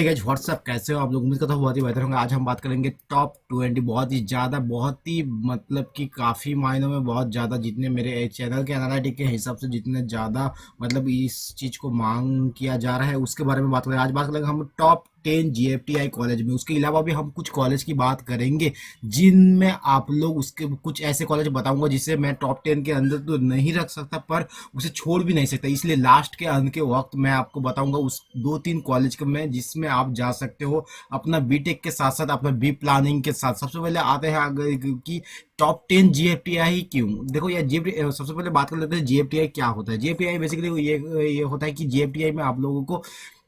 Hey guys what's up, कैसे हो आप लोग। उम्मीद करता हूँ बहुत ही बेहतर होंगे। आज हम बात करेंगे टॉप 20, बहुत ही ज़्यादा, बहुत ही मतलब कि काफ़ी मायनों में बहुत ज़्यादा, जितने मेरे चैनल के एनालिटिक के हिसाब से जितने ज़्यादा मतलब इस चीज़ को मांग किया जा रहा है उसके बारे में बात करेंगे। आज बात करेंगे हम टॉप 10 जीएफटीआई कॉलेज में। उसके अलावा भी हम कुछ कॉलेज की बात करेंगे जिनमें आप लोग, उसके कुछ ऐसे कॉलेज बताऊंगा जिसे मैं टॉप 10 के अंदर तो नहीं रख सकता पर उसे छोड़ भी नहीं सकता। इसलिए लास्ट के अंत के वक्त मैं आपको बताऊंगा उस 2-3 कॉलेज के में जिसमें आप जा सकते हो अपना बीटेक के साथ साथ अपना बी प्लानिंग के साथ। सबसे पहले आते हैं अगर कि टॉप 10 जीएफटीआई क्यों। देखो यार, जीएफटी सबसे पहले बात कर लेते हैं जीएफटीआई क्या होता है। जीएफटीआई बेसिकली ये होता है कि जीएफटीआई में आप लोगों को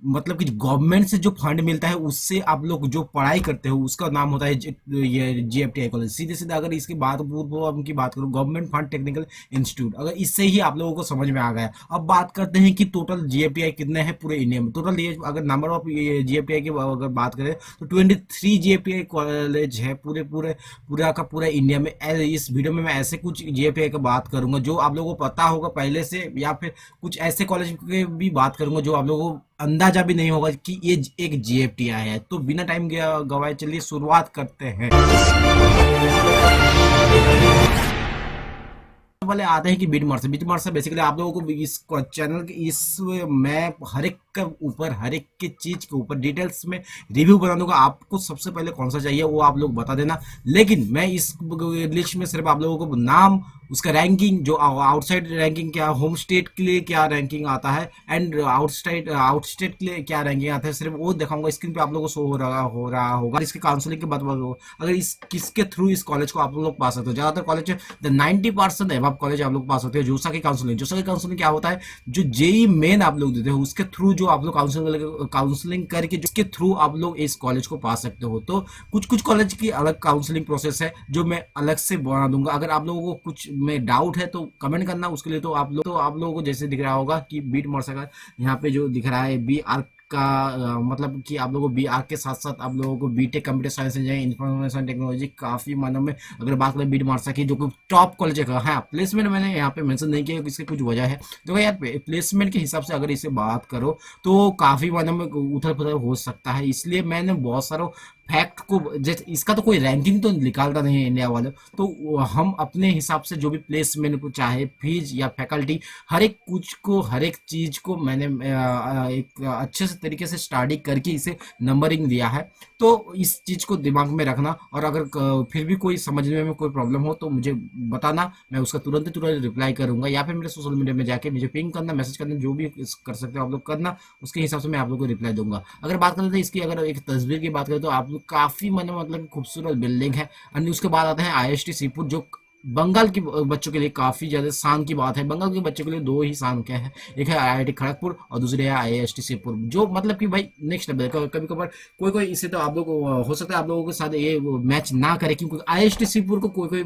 मतलब कि गवर्नमेंट से जो फंड मिलता है उससे आप लोग जो पढ़ाई करते हो उसका नाम होता है ये जीएफटीआई कॉलेज। सीधे सीधे अगर इसकी बात पूर्व की बात करूँ, गवर्नमेंट फंड टेक्निकल इंस्टीट्यूट, अगर इससे ही आप लोगों को समझ में आ गया। अब बात करते हैं कि टोटल जीएफटीआई कितने हैं पूरे इंडिया में। टोटल ये अगर नंबर ऑफ जीएफटीआई की अगर बात करें तो 23 जीएफटीआई कॉलेज है पूरे पूरे पूरा का पूरा इंडिया में। इस वीडियो में मैं ऐसे कुछ जीएफटीआई की बात करूंगा जो आप लोगों को पता होगा पहले से, या फिर कुछ ऐसे कॉलेज की भी बात करूंगा जो आप लोगों को अंदाजा भी नहीं होगा कि ये एक जीएफटीआई है। तो बिना टाइम गवाए चलिए शुरुआत करते हैं। वाले आते हैं कि बीट मार्सा बेसिकली आप लोगों को इस चैनल के इस मैं हर एक के ऊपर, हर एक की चीज के ऊपर डिटेल्स में रिव्यू बना दूंगा। आपको सबसे पहले कौन सा चाहिए वो आप लोग बता देना। लेकिन मैं इस लिस्ट में सिर्फ आप लोगों को नाम, उसका रैंकिंग, जो आउटसाइड रैंकिंग क्या, होम स्टेट के लिए क्या रैंकिंग आता है एंड आउटस्टेट के लिए क्या रैंकिंग आता है, सिर्फ वो दिखाऊंगा। स्क्रीन पे आप लोगों को शो हो रहा होगा। इसके काउंसलिंग की बात अगर इस किसके थ्रू इस कॉलेज को आप लोग पा सकते हो। ज्यादातर कॉलेज 90% एवब कॉलेज आप लोग पास होते हैं। जोसा की काउंसलिंग क्या होता है, जो जेई मेन आप लोग देते हो उसके थ्रू जो आप लोग काउंसलिंग करके जिसके थ्रू आप लोग इस कॉलेज को पा सकते हो। तो कुछ कुछ कॉलेज की अलग काउंसलिंग प्रोसेस है जो मैं अलग से बना दूंगा। अगर आप लोगों को कुछ में डाउट है तो कमेंट करना। उसके लिए तो आप लोगों को जैसे दिख रहा होगा कि बीट मार्सा का यहाँ पे जो दिख रहा है बी आर का मतलब कि आप लोगों को बी आर के साथ साथ आप लोगों को BTech computer science engineering information technology काफी मानों में अगर बात करें बीट मार्सा की जो टॉप कॉलेज है। हाँ, प्लेसमेंट मैंने यहाँ पे मेंशन नहीं किया, इसकी कुछ वजह है। देखो यार, प्लेसमेंट के हिसाब से अगर इसे बात करो तो काफी मानों में उथल पुथल हो सकता है। इसलिए मैंने बहुत सारा फैक्ट को, जैसे इसका तो कोई रैंकिंग तो निकालता नहीं है इंडिया वाले, तो हम अपने हिसाब से जो भी प्लेसमेंट को चाहे फीस या फैकल्टी, हर एक कुछ को, हर एक चीज को मैंने एक अच्छे से तरीके से स्टडी करके इसे नंबरिंग दिया है। तो इस चीज को दिमाग में रखना, और अगर फिर भी कोई समझने में कोई प्रॉब्लम हो तो मुझे बताना, मैं उसका तुरंत रिप्लाई करूंगा। या फिर मेरे सोशल मीडिया में जाके मुझे पिंग करना, मैसेज करना, जो भी कर सकते हो आप लोग करना, उसके हिसाब से मैं आप लोग को रिप्लाई दूंगा। अगर बात करें तो इसकी, अगर एक तस्वीर की बात करें तो आप लोग काफी मतलब खूबसूरत बिल्डिंग है। और उसके बाद आता है आईएसटी सीपुर, जो बंगाल के बच्चों के लिए काफी ज्यादा शान की बात है। बंगाल के बच्चों के लिए दो ही शान क्या है, एक है आईआईटी खड़गपुर और दूसरे है आईआईटी सीपुर, जो मतलब कि भाई नेक्स्ट लेवल। कभी कभार कोई इसे तो आप लोग हो सकता है आप लोगों के साथ ये मैच ना करे, क्योंकि आईआईटी सीपुर को कोई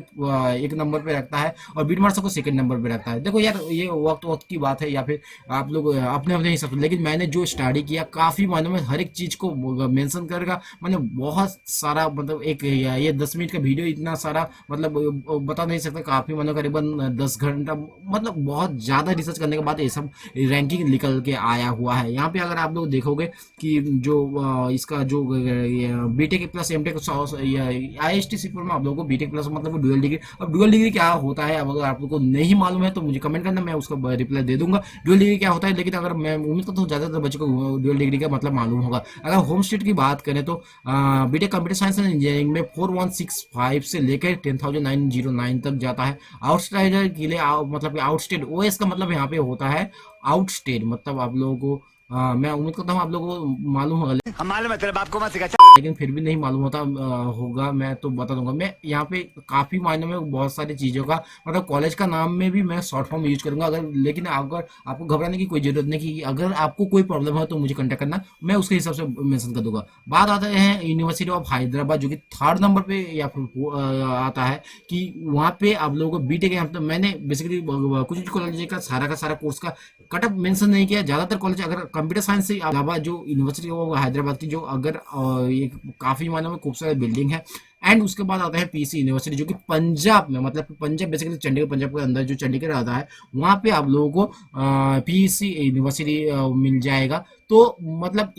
एक नंबर पे रखता है और बीट मार्सा को सेकंड नंबर पे रखता है। देखो यार, ये वक्त की बात है या फिर आप लोग अपने अपने हिसाब से, लेकिन मैंने जो स्टडी किया काफी मानों में हर एक चीज को मेंशन करेगा। मैंने बहुत सारा मतलब एक ये 10 मिनट का वीडियो इतना सारा मतलब बता नहीं सकता, काफी मतलब करीबन 10 घंटा मतलब बहुत ज्यादा रिसर्च करने के बाद ये सब रैंकिंग निकल के आया हुआ है। यहाँ पे अगर आप लोग देखोगे कि जो इसका जो बीटेक प्लस एमटेक आईएसटी सीपुर में आप लोगों को बीटेक प्लस मतलब डुअल डिग्री। अब डुअल डिग्री क्या होता है, अब अगर आप लोग को नहीं मालूम है तो मुझे कमेंट करना, मैं उसका रिप्लाई दे दूंगा डुअल डिग्री क्या होता है। लेकिन अगर मैं उम्मीद करता हूँ ज्यादातर बच्चों को डुअल डिग्री का मतलब मालूम होगा। अगर होम स्टेट की बात करें तो BTech computer science and engineering में 4165 से लेकर 10,909 तक जाता है। आउटसाइडर के लिए मतलब आउटस्टेट ओएस का मतलब यहाँ पे होता है आउटस्टेट, मतलब आप लोगों को मैं उम्मीद करता हूँ आप लोगों को मालूम होगा, लेकिन फिर भी नहीं मालूम होता होगा मैं तो बता दूंगा। मैं यहाँ पे काफी मायनों में बहुत सारी चीजों का मतलब कॉलेज का नाम में भी मैं शॉर्ट फॉर्म यूज करूंगा। अगर लेकिन अगर आपको घबराने की कोई जरूरत नहीं, कि अगर आपको कोई प्रॉब्लम है तो मुझे कांटेक्ट करना, मैं उसके हिसाब से मेंशन कर दूंगा। बात आते हैं यूनिवर्सिटी ऑफ हैदराबाद, जो कि 3rd नंबर पे या फिर आता है, कि वहाँ पे आप लोगों को बीटेक यहाँ पे मैंने बेसिकली कुछ कॉलेज का सारा कोर्स का कटअप मेंशन नहीं किया। ज्यादातर कॉलेज अगर कंप्यूटर साइंस से अलावा जो यूनिवर्सिटी ऑफ हैदराबाद की, जो अगर ये काफी मायने में खूबसूरत बिल्डिंग है। एंड उसके बाद आता है पीसी यूनिवर्सिटी, जो कि पंजाब में, मतलब पंजाब बेसिकली चंडीगढ़, पंजाब के अंदर जो चंडीगढ़ आता है वहाँ पे आप लोगों को पीसी यूनिवर्सिटी मिल जाएगा। तो मतलब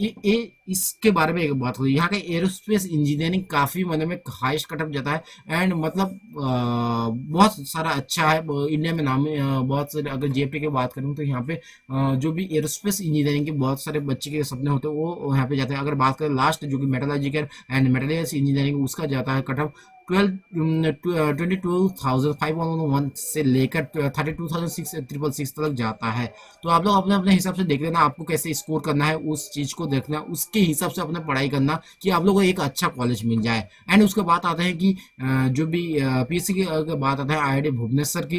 इसके बारे में एक बात करूँ, यहाँ का एरोस्पेस इंजीनियरिंग काफ़ी मतलब में हाईएस्ट कटअप जाता है। एंड मतलब बहुत सारा अच्छा है इंडिया में नाम बहुत सारे, अगर जेपी की बात करूँ तो यहाँ पे जो भी एरोस्पेस इंजीनियरिंग के बहुत सारे बच्चे के सपने होते हैं वो यहाँ पे जाते हैं। अगर बात करें लास्ट जो कि मेटलर्जिकल एंड मेटेरियल्स इंजीनियरिंग, उसका जाता है कटअप 22,511 से लेकर 32,666 तक जाता है। तो आप लोग अपने अपने हिसाब से देख लेना आपको कैसे स्कोर करना है, उस चीज़ को देखना, उसके हिसाब से अपने पढ़ाई करना कि आप लोगों को एक अच्छा कॉलेज मिल जाए। एंड उसके बाद आता है कि जो भी पीएससी की अगर बात आता है आईआईटी भुवनेश्वर की,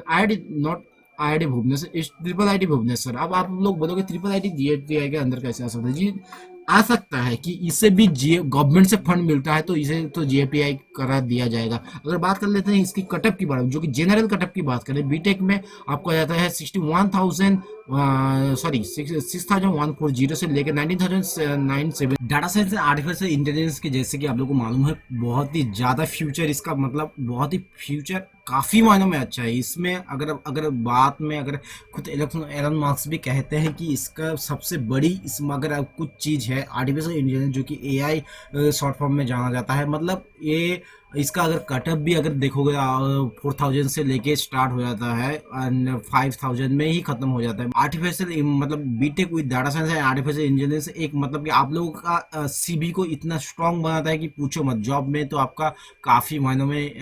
IIT not IIT Bhubaneswar, triple IT Bhubaneswar. अब आप लोग बोलोगे ट्रिपल आईटी जीएटीआई के अंदर कैसे आ सकता है जी? आ सकता है कि इसे भी जी गवर्नमेंट से फंड मिलता है तो इसे तो जीएपीआई करा दिया जाएगा। अगर बात कर लेते हैं इसकी कटअप की बात, जो कि जनरल कटअप की बात करें, बीटेक में आपको आ जाता है 61,000 सॉरी 6,140 से लेकर 19,907। Data science and artificial intelligence के जैसे कि आप लोगों को मालूम है बहुत ही ज़्यादा फ्यूचर इसका, मतलब बहुत ही फ्यूचर काफ़ी मायनों में अच्छा है। इसमें अगर अगर बात में अगर खुद एलन मार्क्स भी कहते हैं कि इसका सबसे बड़ी इसमें अगर कुछ चीज़ है आर्टिफिशियल इंटेलिजेंस, जो कि एआई शॉर्ट फॉर्म में जाना जाता है। मतलब ये इसका अगर कटअप भी अगर देखोगे 4,000 से लेके स्टार्ट हो जाता है एंड 5,000 में ही खत्म हो जाता है। आर्टिफिशियल मतलब BTech with data science and artificial intelligence एक मतलब कि आप लोगों का सीबी को इतना स्ट्रांग बनाता है कि पूछो मत। जॉब में तो आपका काफ़ी मायनों में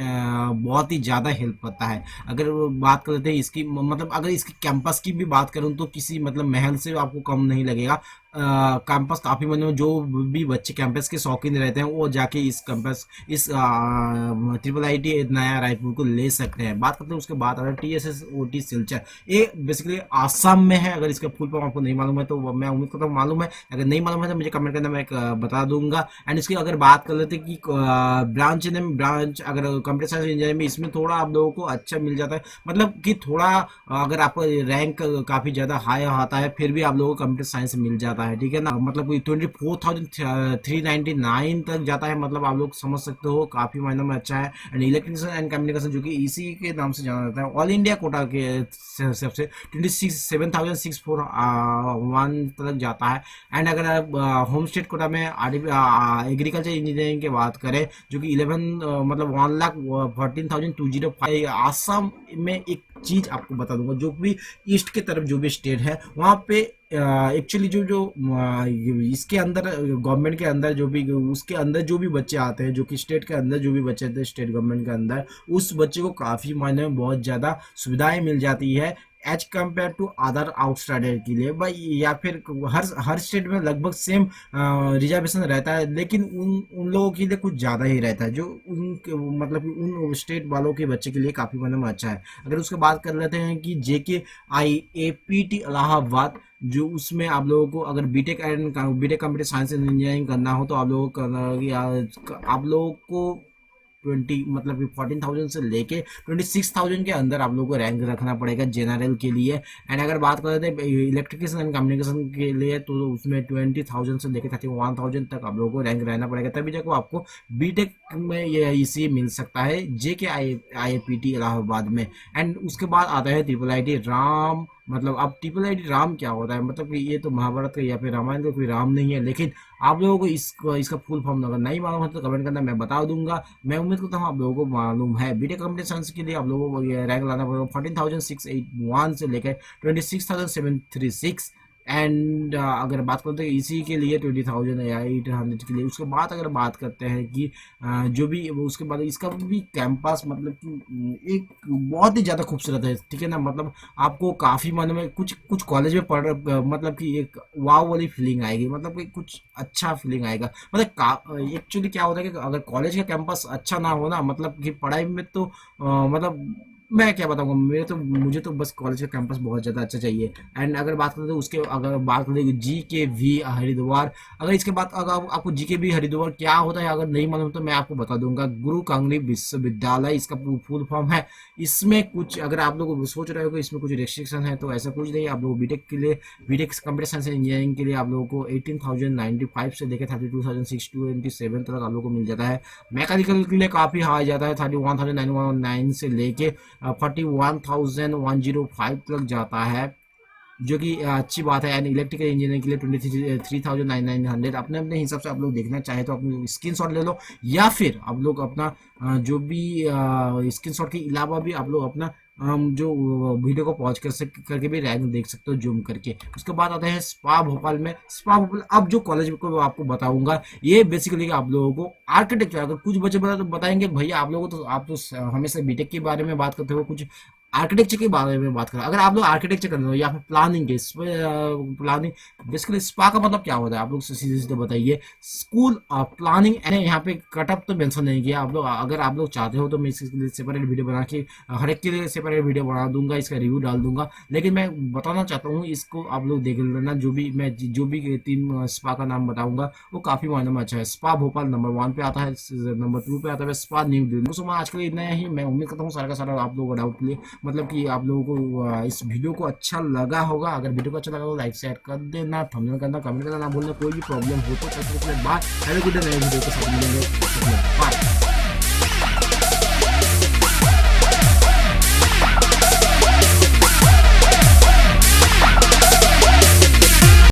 बहुत ही ज़्यादा हेल्प करता है। अगर बात करते हैं इसकी मतलब अगर इसकी कैंपस की भी बात करूँ तो किसी मतलब महल से आपको कम नहीं लगेगा। कैंपस काफ़ी मतलब जो भी बच्चे कैंपस के शौकीन रहते हैं वो जाके इस कैंपस इस ट्रिपल आईटी नया रायपुर को ले सकते हैं। बात करते हैं उसके बाद अगर TSS OT सिलचर, ये बेसिकली आसाम में है। अगर इसका फुल फॉर्म आपको नहीं मालूम है तो मैं उम्मीद करता हूँ मालूम है, अगर नहीं मालूम है तो मुझे कमेंट करना, मैं बता दूंगा। एंड इसकी अगर बात कर लेते हैं कि ब्रांच अगर कंप्यूटर साइंस इंजीनियरिंग में इसमें थोड़ा आप लोगों को अच्छा मिल जाता है। मतलब कि थोड़ा अगर आपका रैंक काफ़ी ज़्यादा हाई आता है फिर भी आप लोगों को कंप्यूटर साइंस मिल जाता है, ठीक है ना। मतलब 24,399 तक जाता है, मतलब आप लोग समझ सकते हो काफ़ी मायनों में अच्छा है। एंड इलेक्ट्रिशियन एंड कम्युनिकेशन जो कि इसी के नाम से जाना जाता है, ऑल इंडिया कोटा के हिसाब से 7,641 तक जाता है। एंड अगर आप होम स्टेट कोटा में एग्रीकल्चर इंजीनियरिंग की बात करें जो कि 11 मतलब 1,14,205, आसाम में एक चीज़ आपको बता दूंगा, जो भी ईस्ट की तरफ जो भी स्टेट है वहाँ पे एक्चुअली जो जो इसके अंदर गवर्नमेंट के अंदर जो भी उसके अंदर जो भी बच्चे आते हैं, जो कि स्टेट के अंदर जो भी बच्चे आते हैं स्टेट गवर्नमेंट के अंदर, उस बच्चे को काफ़ी मायने में बहुत ज़्यादा सुविधाएं मिल जाती है as compare to other outsider के लिए भाई। या फिर हर स्टेट में लगभग सेम रिजर्वेशन रहता है, लेकिन उन लोगों के लिए कुछ ज़्यादा ही रहता है, जो उन मतलब उन स्टेट वालों के बच्चे के लिए काफ़ी मतलब अच्छा है। अगर उसके बात कर लेते हैं कि JKIAPT इलाहाबाद, जो उसमें आप लोगों को अगर BTech computer science and engineering करना हो तो आप लोगों को आप लोगों को 20 मतलब 14,000 से लेके 26,000 के अंदर आप लोगों को रैंक रखना पड़ेगा जनरल के लिए। एंड अगर बात करते हैं इलेक्ट्रिकल एंड कम्युनिकेशन के लिए तो उसमें 20,000 से लेकर 31,000 तक आप लोगों को रैंक रहना पड़ेगा, तभी जाकर आपको बीटेक में ये इसी मिल सकता है JKIAPT इलाहाबाद में। एंड उसके बाद आता है ट्रिपल आईटी राम। मतलब अब ट्रिपल आईटी राम क्या होता है, मतलब कि ये तो महाभारत का या फिर रामायण का कोई राम नहीं है, लेकिन आप लोगों को इसका फुल फॉर्म अगर नहीं मालूम है तो कमेंट करना, मैं बता दूंगा। मैं उम्मीद करता हूँ आप लोगों को मालूम है। बीटेक कंप्यूटर साइंस के लिए आप लोगों को ये रैंक लाना पड़ेगा 14,681 से लेकर 26,736। एंड अगर बात करते हैं इसी के लिए 20,800 के लिए। उसके बाद अगर बात करते हैं कि जो भी उसके बाद इसका भी कैंपस मतलब कि एक बहुत ही ज़्यादा खूबसूरत है, ठीक है ना। मतलब आपको काफ़ी मन में कुछ कुछ कॉलेज में पढ़ मतलब कि एक वाव वाली फीलिंग आएगी, मतलब कि कुछ अच्छा फीलिंग आएगा। मतलब एक्चुअली क्या होता है कि अगर कॉलेज का कैंपस अच्छा ना हो ना, मतलब कि पढ़ाई में तो मतलब मैं क्या बताऊंगा, मुझे तो बस कॉलेज का कैंपस बहुत ज़्यादा अच्छा चाहिए। एंड अगर बात करें तो उसके अगर बात करें GKV हरिद्वार, अगर इसके बाद अगर आपको GKV हरिद्वार क्या होता है अगर नहीं मालूम तो मैं आपको बता दूंगा, गुरु कांगड़ी विश्वविद्यालय इसका फुल फॉर्म है। इसमें कुछ अगर आप लोग सोच रहे हो कि इसमें कुछ रिस्ट्रिक्शन है तो ऐसा कुछ नहीं। आप लोग बीटेक के लिए BTech computer science and engineering के लिए आप लोगों को 18,095 से लेकर 32,627 तक आप लोगों को मिल जाता है। मैकेनिकल के लिए काफ़ी हाई जाता है, 31,919 से लेके 41,105 तक जाता है। जो कि अच्छी बात है। एंड इलेक्ट्रिकल इंजीनियरिंग के लिए 23,900 अपने अपने हिसाब से आप लोग देखना चाहे तो आप लोग स्क्रीन शॉट ले लो, या फिर आप लोग अपना जो भी स्क्रीन शॉट के अलावा भी आप लोग अपना जो वीडियो को पॉज करके भी रैंक देख सकते हो जूम करके। उसके बाद आते हैं स्पा भोपाल में। स्पा भोपाल अब जो कॉलेज को आपको बताऊंगा, ये बेसिकली आप लोगों को आर्किटेक्चर, अगर कुछ बच्चे बताएंगे भैया आप लोगों को, तो आप तो हमेशा बीटेक के बारे में बात करते हो, कुछ आर्किटेक्चर के बारे में बात करें। अगर आप लोग आर्किटेक्चर कर रहे हो या फिर प्लानिंग के प्लानिंग, बेसिकली स्पा का मतलब क्या होता है आप लोग सीधे सीधे बताइए। स्कूल ऑफ प्लानिंग, यहाँ पे कटअप तो मेंशन नहीं किया आप लोग, अगर आप लोग चाहते हो तो मैं इसके लिए सेपरेट वीडियो बना के हर एक के लिए सेपरेट वीडियो बना दूंगा, इसका रिव्यू डाल दूंगा। लेकिन मैं बताना चाहता हूँ, इसको आप लोग देख लेना। जो भी 3 स्पा का नाम बताऊंगा वो काफी मायने में अच्छा है। स्पा भोपाल नंबर 1 पे आता है, नंबर 2 पे आता है स्पा न्यू दिल्ली। तो आज के लिए इतना ही। मैं उम्मीद करता हूँ सारा का सारा आप लोगों का डाउट क्लियर, मतलब कि आप लोगों को इस वीडियो को अच्छा लगा होगा। अगर वीडियो को अच्छा लगा तो लाइक शेयर कर देना, थंबनेल करना, कमेंट करना ना भूलना। कोई भी प्रॉब्लम हो तो bye, have a good day, नए वीडियो के साथ मिलेंगे।